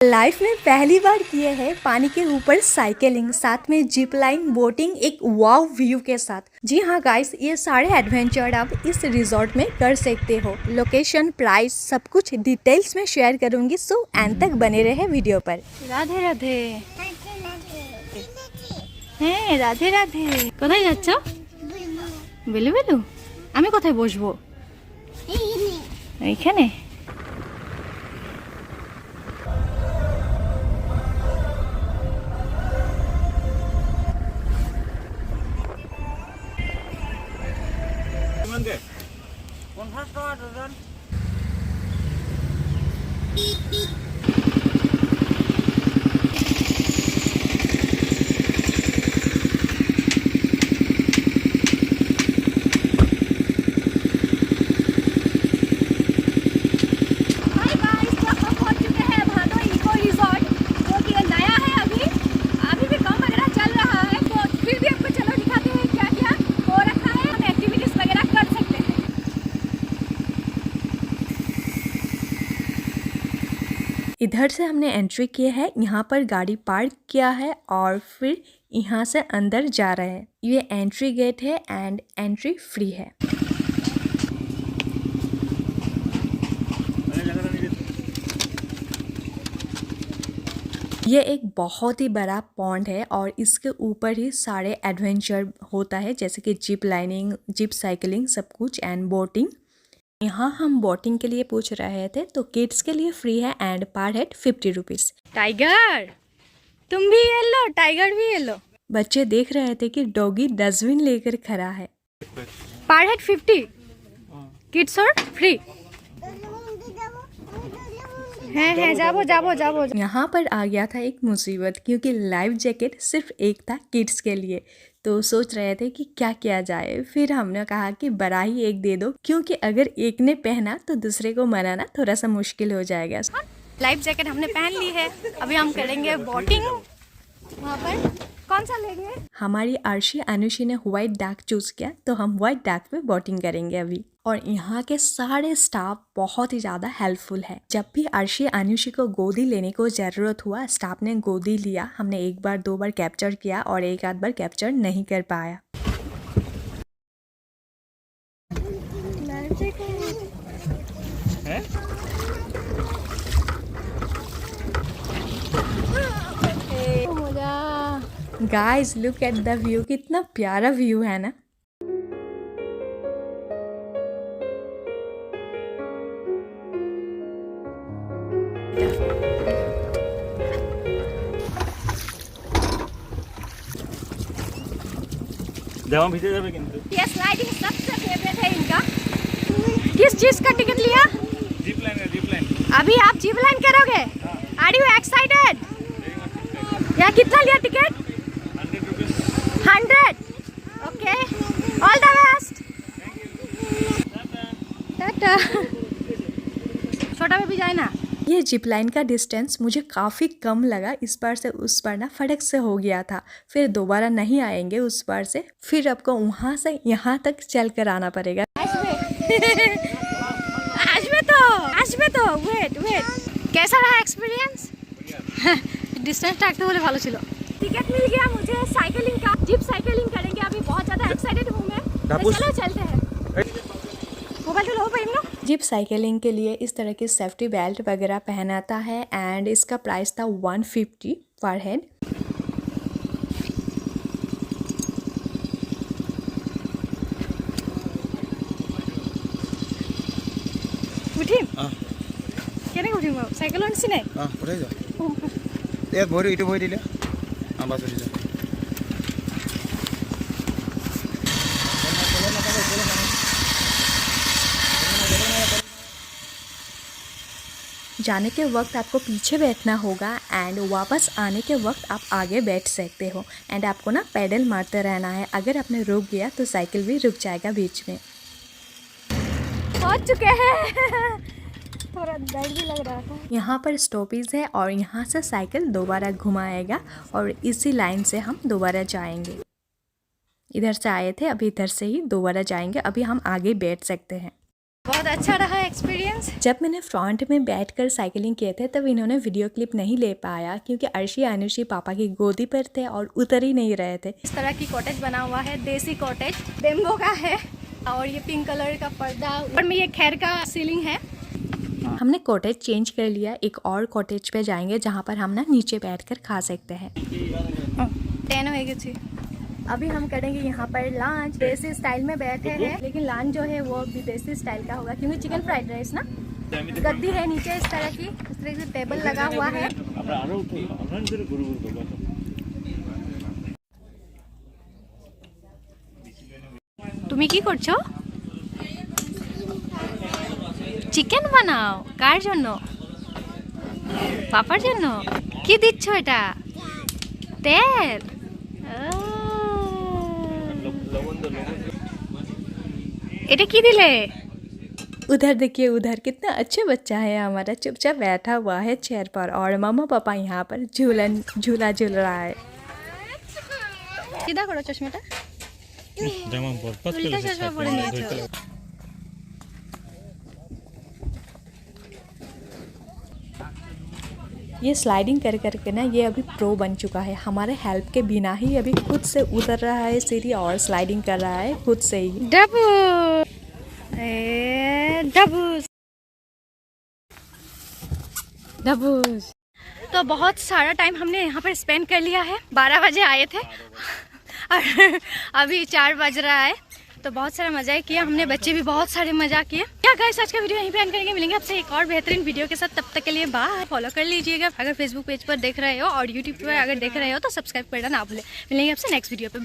Life में पहली बार किए हैं पानी के ऊपर साइकिलिंग, साथ में जिप लाइन, बोटिंग, एक वाव व्यू के साथ। जी हाँ गाइस, ये सारे एडवेंचर आप इस रिजॉर्ट में कर सकते हो। लोकेशन, प्राइस, सब कुछ डिटेल्स में शेयर करूंगी, सो एंड तक बने रहे वीडियो पर। राधे राधे। হ্যাঁ রাধে রাধে। কোথায় যাচ্ছ? বেলু বেলু। আমি কোথায় বসবো? এইখানে। इधर से हमने एंट्री किया है, यहाँ पर गाड़ी पार्क किया है और फिर यहाँ से अंदर जा रहे हैं। ये एंट्री गेट है एंड एंट्री फ्री है। ये एक बहुत ही बड़ा पॉन्ड है और इसके ऊपर ही सारे एडवेंचर होता है, जैसे कि जिप लाइनिंग, जिप साइकिलिंग, सब कुछ एंड बोटिंग। यहाँ हम बोटिंग के लिए पूछ रहे थे तो किड्स के लिए फ्री है एंड पर हेड 50 रुपीज़। टाइगर तुम भी ये लो, टाइगर भी ये लो। बच्चे देख रहे थे कि डॉगी डस्टबिन लेकर खड़ा है। पर हेड 50, किड्स और फ्री है। जाबो जाबो जाबो। यहाँ पर आ गया था एक मुसीबत, क्योंकि लाइफ जैकेट सिर्फ एक था किड्स के लिए, तो सोच रहे थे कि क्या किया जाए। फिर हमने कहा कि बड़ा ही एक दे दो, क्योंकि अगर एक ने पहना तो दूसरे को मनाना थोड़ा सा मुश्किल हो जाएगा। लाइफ जैकेट हमने पहन ली है, अभी हम करेंगे बोटिंग। वहाँ पर कौन सा लेंगे? हमारी अर्शी अनुषी ने व्हाइट डाक चूज किया, तो हम व्हाइट डाक पे बोटिंग करेंगे अभी। और यहाँ के सारे स्टाफ बहुत ही ज़्यादा हेल्पफुल है। जब भी अर्शी अनुषी को गोदी लेने को ज़रूरत हुआ, स्टाफ ने गोदी लिया। हमने एक बार दो बार कैप्चर किया और एक आध बार कैप्चर नहीं कर पाया। Guys look at the view, कितना प्यारा व्यू है ना। जब भीतर जावे किंतु ये स्लाइडिंग सबसे फेवरेट है इनका। किस चीज का टिकट लिया? जिप लाइन है, जिप लाइन। अभी आप जिप लाइन करोगे? Are you excited? यहाँ कितना लिया ticket? 100 rupees. 100। Okay, all the best. Tata. छोटा बेबी जाए ना। ये जिप लाइन का डिस्टेंस मुझे काफ़ी कम लगा। इस बार से उस बार ना फटक से हो गया था, फिर दोबारा नहीं आएंगे उस बार से। फिर आपको वहाँ से यहाँ तक चल कर आना पड़ेगा। आज में तो वेट कैसा रहा एक्सपीरियंस? डिस्टेंस टाकते बोले भालो छिलो। टिकट मिल गया मुझे साइकिलिंग का। जिप साइकिलिंग करेंगे अभी, बहुत ज़्यादा एक्साइटेड हूँ मैं। तो चलो चलते हैं। जिप साइकिलिंग के लिए इस तरह की सेफ्टी बेल्ट वगैरह पहनाता है एंड इसका प्राइस था 150 पर हेड। उठी केने उठी साइकिल आनছি নাই उठाई जा ए भरि इटो भइ दिले बस उठी जा। जाने के वक्त आपको पीछे बैठना होगा एंड वापस आने के वक्त आप आगे बैठ सकते हो। एंड आपको ना पैडल मारते रहना है, अगर आपने रुक गया तो साइकिल भी रुक जाएगा बीच में। पहुंच चुके हैं। थोड़ा डर भी लग रहा था। यहाँ पर स्टॉपेज है और यहाँ से साइकिल दोबारा घुमाएगा और इसी लाइन से हम दोबारा जाएंगे। इधर से आए थे, अभी इधर से ही दोबारा जाएंगे। अभी हम आगे बैठ सकते हैं। बहुत अच्छा रहा एक्सपीरियंस। जब मैंने फ्रंट में बैठकर साइकिलिंग किए थे तब इन्होंने वीडियो क्लिप नहीं ले पाया क्योंकि अर्शी अनुशी पापा की गोदी पर थे और उतर ही नहीं रहे थे। इस तरह की कॉटेज बना हुआ है, देसी कॉटेज, बेम्बो का है और ये पिंक कलर का पर्दा, ऊपर में ये खैर का सीलिंग है। हमने कॉटेज चेंज कर लिया, एक और कॉटेज पे जाएंगे जहाँ पर हम ना नीचे बैठकर खा सकते हैं। 10 हो गई थी। अभी हम करेंगे यहाँ पर लंच। देसी स्टाइल में बैठे हैं लेकिन लंच जो है वो भी देसी स्टाइल का होगा क्योंकि चिकन फ्राइड राइस ना। गद्दी है नीचे इस तरह की, इस तरह से टेबल लगा हुआ है। তুমি কি করছো? চিকেন বানাও? কার জন্য? পাপার জন্য? কি দিচ্ছ এটা? তেল? এটা কি দিলে? उधर देखिए, उधर कितना अच्छा बच्चा है हमारा, चुपचाप बैठा हुआ है चेयर पर और मम्मा पापा यहाँ पर झूला झूल रहा है। सीधा करो चश्मेटा, उल्टा चश्मा पड़े নিয়েছো। ये स्लाइडिंग कर करके ना ये अभी प्रो बन चुका है, हमारे हेल्प के बिना ही अभी खुद से उतर रहा है सीढ़ी और स्लाइडिंग कर रहा है खुद से ही। डबूस। तो बहुत सारा टाइम हमने यहाँ पर स्पेंड कर लिया है। 12 बजे आए थे और अभी 4 बज रहा है। तो बहुत सारा मजा किया हमने, बच्चे भी बहुत सारे मजा किए। क्या गाइस, आज का वीडियो यहीं पे एंड करेंगे। मिलेंगे आपसे एक और बेहतरीन वीडियो के साथ, तब तक के लिए बाय। फॉलो कर लीजिएगा अगर फेसबुक पेज पर देख रहे हो और यूट्यूब पर अगर देख रहे हो तो सब्सक्राइब करना ना भूले। मिलेंगे आपसे नेक्स्ट वीडियो पे।